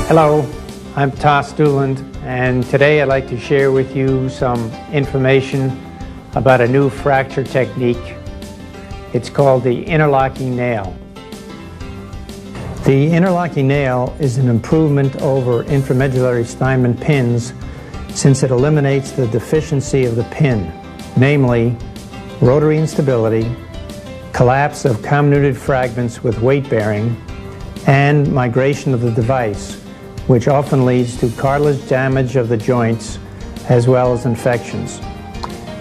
Hello, I'm Toss Stuland, and today I'd like to share with you some information about a new fracture technique. It's called the interlocking nail. The interlocking nail is an improvement over intramedullary Steinmann pins since it eliminates the deficiency of the pin, namely rotary instability, collapse of comminuted fragments with weight bearing, and migration of the device, which often leads to cartilage damage of the joints as well as infections.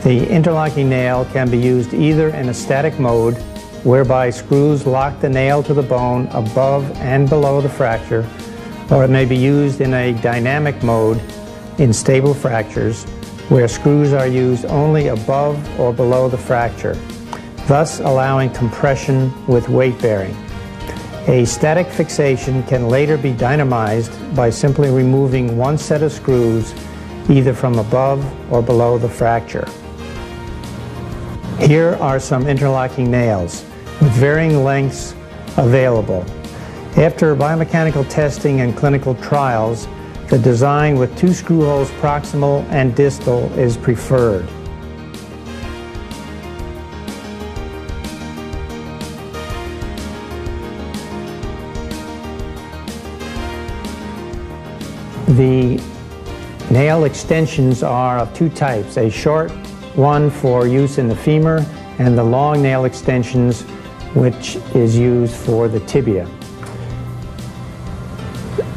The interlocking nail can be used either in a static mode, whereby screws lock the nail to the bone above and below the fracture, or it may be used in a dynamic mode in stable fractures, where screws are used only above or below the fracture, thus allowing compression with weight bearing. A static fixation can later be dynamized by simply removing one set of screws either from above or below the fracture. Here are some interlocking nails with varying lengths available. After biomechanical testing and clinical trials, the design with 2 screw holes proximal and distal is preferred. The nail extensions are of 2 types, a short one for use in the femur and the long nail extensions which is used for the tibia.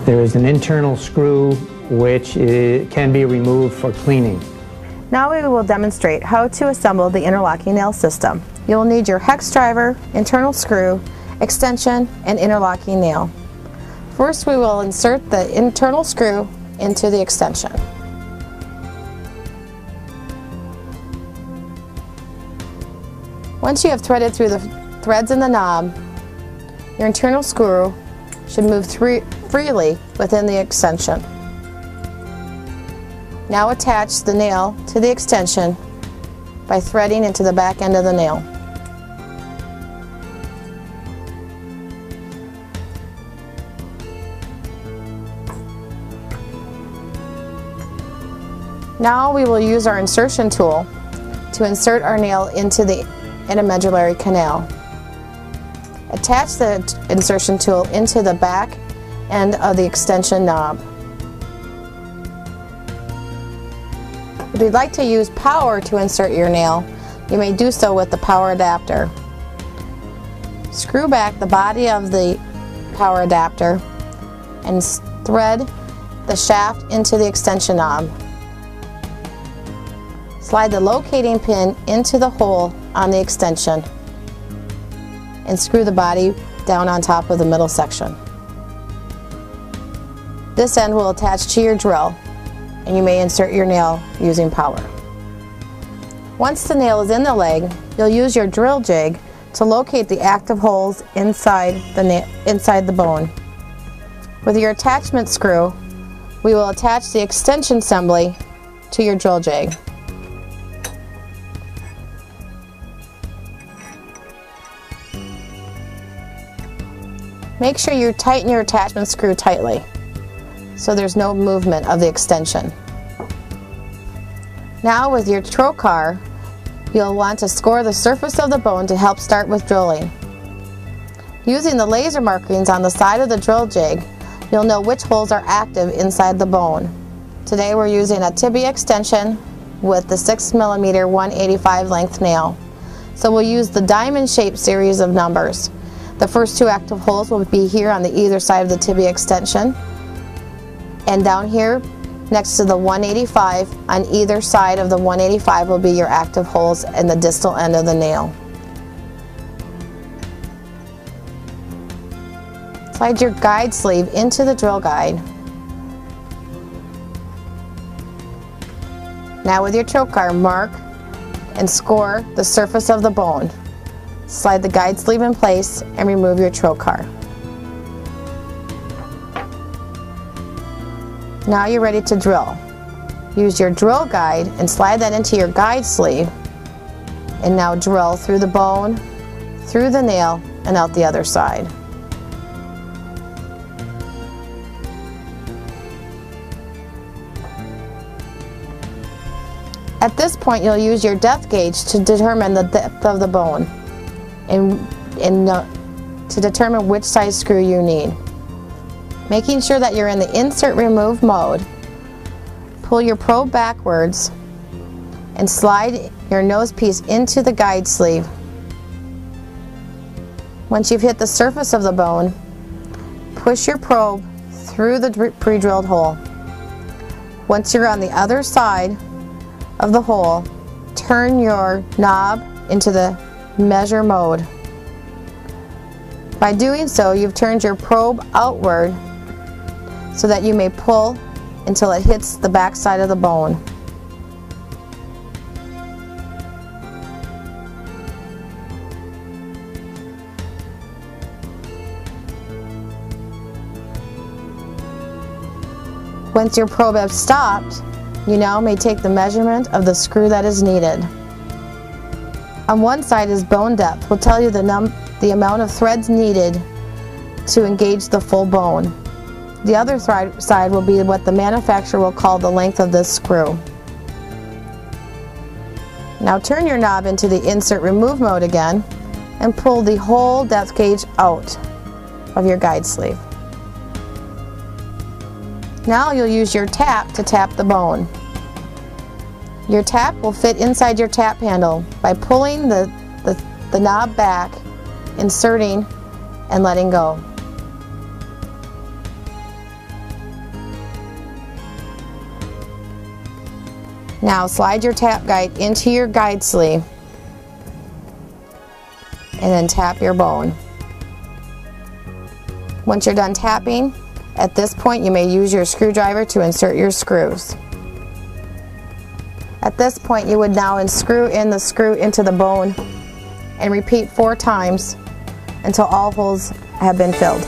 There is an internal screw which can be removed for cleaning. Now we will demonstrate how to assemble the interlocking nail system. You will need your hex driver, internal screw, extension, and interlocking nail. First, we will insert the internal screw into the extension. Once you have threaded through the threads in the knob, your internal screw should move freely within the extension. Now attach the nail to the extension by threading into the back end of the nail. Now we will use our insertion tool to insert our nail into the intermedullary canal. Attach the insertion tool into the back end of the extension knob. If you'd like to use power to insert your nail, you may do so with the power adapter. Screw back the body of the power adapter and thread the shaft into the extension knob. Slide the locating pin into the hole on the extension and screw the body down on top of the middle section. This end will attach to your drill, and you may insert your nail using power. Once the nail is in the leg, you'll use your drill jig to locate the active holes inside the bone. With your attachment screw, we will attach the extension assembly to your drill jig. Make sure you tighten your attachment screw tightly so there's no movement of the extension. Now with your trocar, you'll want to score the surface of the bone to help start with drilling. Using the laser markings on the side of the drill jig, you'll know which holes are active inside the bone. Today we're using a tibia extension with the 6mm 185 length nail. So we'll use the diamond-shaped series of numbers. The first 2 active holes will be here on the either side of the tibia extension, and down here next to the 185 on either side of the 185 will be your active holes in the distal end of the nail. Slide your guide sleeve into the drill guide. Now with your trocar, mark and score the surface of the bone. Slide the guide sleeve in place and remove your trocar. Now you're ready to drill. Use your drill guide and slide that into your guide sleeve, and now drill through the bone, through the nail, and out the other side. At this point, you'll use your depth gauge to determine the depth of the bone and to determine which size screw you need. Making sure that you're in the insert remove mode, pull your probe backwards and slide your nose piece into the guide sleeve. Once you've hit the surface of the bone, push your probe through the pre-drilled hole. Once you're on the other side of the hole, turn your knob into the measure mode. By doing so, you've turned your probe outward so that you may pull until it hits the back side of the bone. Once your probe has stopped, you now may take the measurement of the screw that is needed. On one side is bone depth, will tell you the amount of threads needed to engage the full bone. The other side will be what the manufacturer will call the length of this screw. Now turn your knob into the insert remove mode again and pull the whole depth gauge out of your guide sleeve. Now you'll use your tap to tap the bone. Your tap will fit inside your tap handle by pulling the knob back, inserting, and letting go. Now slide your tap guide into your guide sleeve and then tap your bone. Once you're done tapping, at this point you may use your screwdriver to insert your screws. At this point you would now screw in the screw into the bone and repeat 4 times until all holes have been filled.